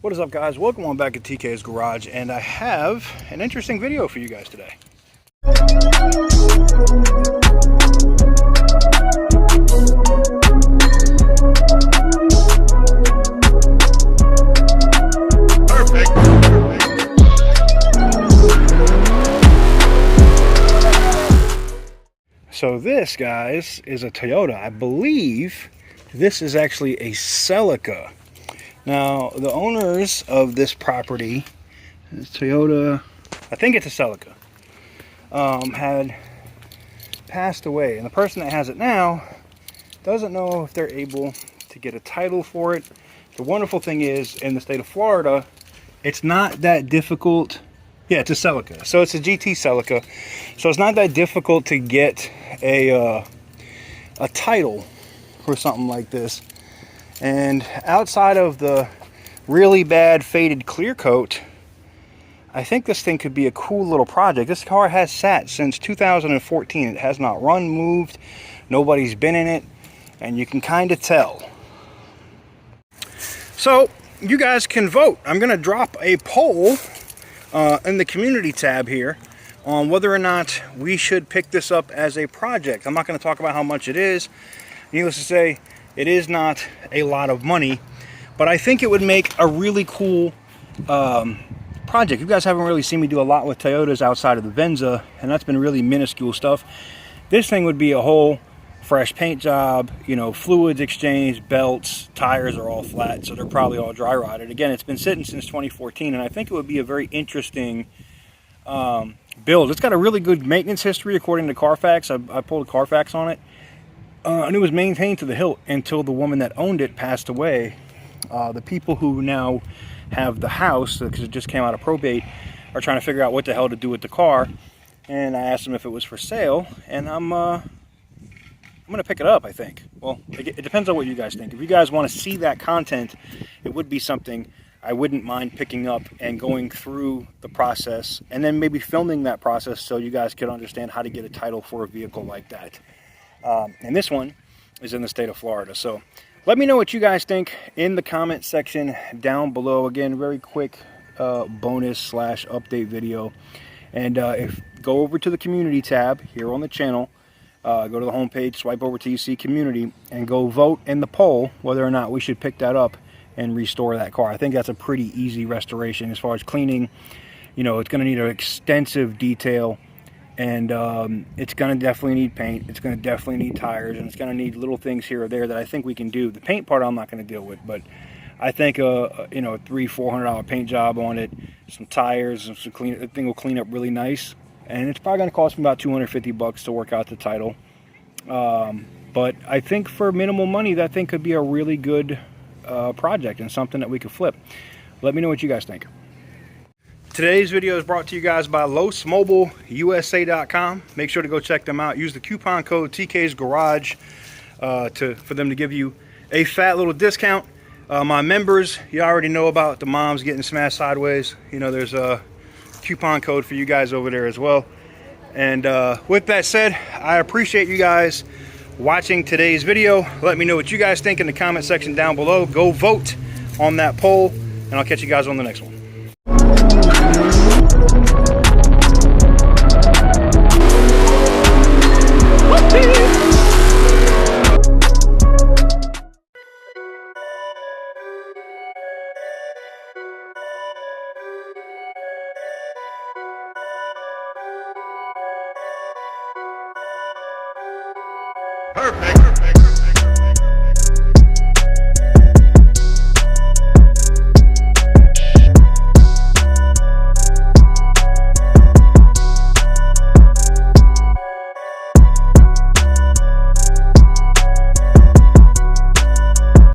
What is up, guys? Welcome on back to TK's Garage, and I have an interesting video for you guys today. So this, guys, is a Toyota. I believe this is actually a Celica. Now, the owners of this property, Toyota, I think it's a Celica, had passed away. And the person that has it now doesn't know if they're able to get a title for it. The wonderful thing is, in the state of Florida, it's not that difficult. Yeah, it's a Celica. So it's a GT Celica. So it's not that difficult to get a title for something like this. And outside of the really bad faded clear coat, I think this thing could be a cool little project. This car has sat since 2014. It has not run, moved, nobody's been in it, and you can kind of tell. So you guys can vote. I'm going to drop a poll in the community tab here on whether or not we should pick this up as a project. I'm not going to talk about how much it is. Needless to say, it is not a lot of money, but I think it would make a really cool project. You guys haven't really seen me do a lot with Toyotas outside of the Venza, and that's been really minuscule stuff. This thing would be a whole fresh paint job, you know, fluids exchanged, belts, tires are all flat, so they're probably all dry rotted. Again, it's been sitting since 2014, and I think it would be a very interesting build. It's got a really good maintenance history according to Carfax. I pulled a Carfax on it. And it was maintained to the hilt until the woman that owned it passed away. The people who now have the house, because it just came out of probate, are trying to figure out what the hell to do with the car. And I asked them if it was for sale, and I'm going to pick it up, I think. Well, it depends on what you guys think. If you guys want to see that content, it would be something I wouldn't mind picking up and going through the process, and then maybe filming that process so you guys could understand how to get a title for a vehicle like that. And this one is in the state of Florida. So let me know what you guys think in the comment section down below. Again, very quick bonus / update video. And go over to the community tab here on the channel. Go to the homepage, swipe over till you see community, and go vote in the poll whether or not we should pick that up and restore that car. I think that's a pretty easy restoration as far as cleaning. You know, it's going to need an extensive detail. And it's going to definitely need paint, it's going to definitely need tires, and it's going to need little things here or there that I think we can do. The paint part I'm not going to deal with, but I think you know, a $300-400 paint job on it, some tires, and some clean, the thing will clean up really nice. And it's probably going to cost me about $250 to work out the title. But I think for minimal money, that thing could be a really good project and something that we could flip. Let me know what you guys think. Today's video is brought to you guys by LosMobileUSA.com. Make sure to go check them out. Use the coupon code TK's Garage for them to give you a fat little discount. My members, you already know about the moms getting smashed sideways. You know, there's a coupon code for you guys over there as well. And with that said, I appreciate you guys watching today's video. Let me know what you guys think in the comment section down below. Go vote on that poll, and I'll catch you guys on the next one. Perfect.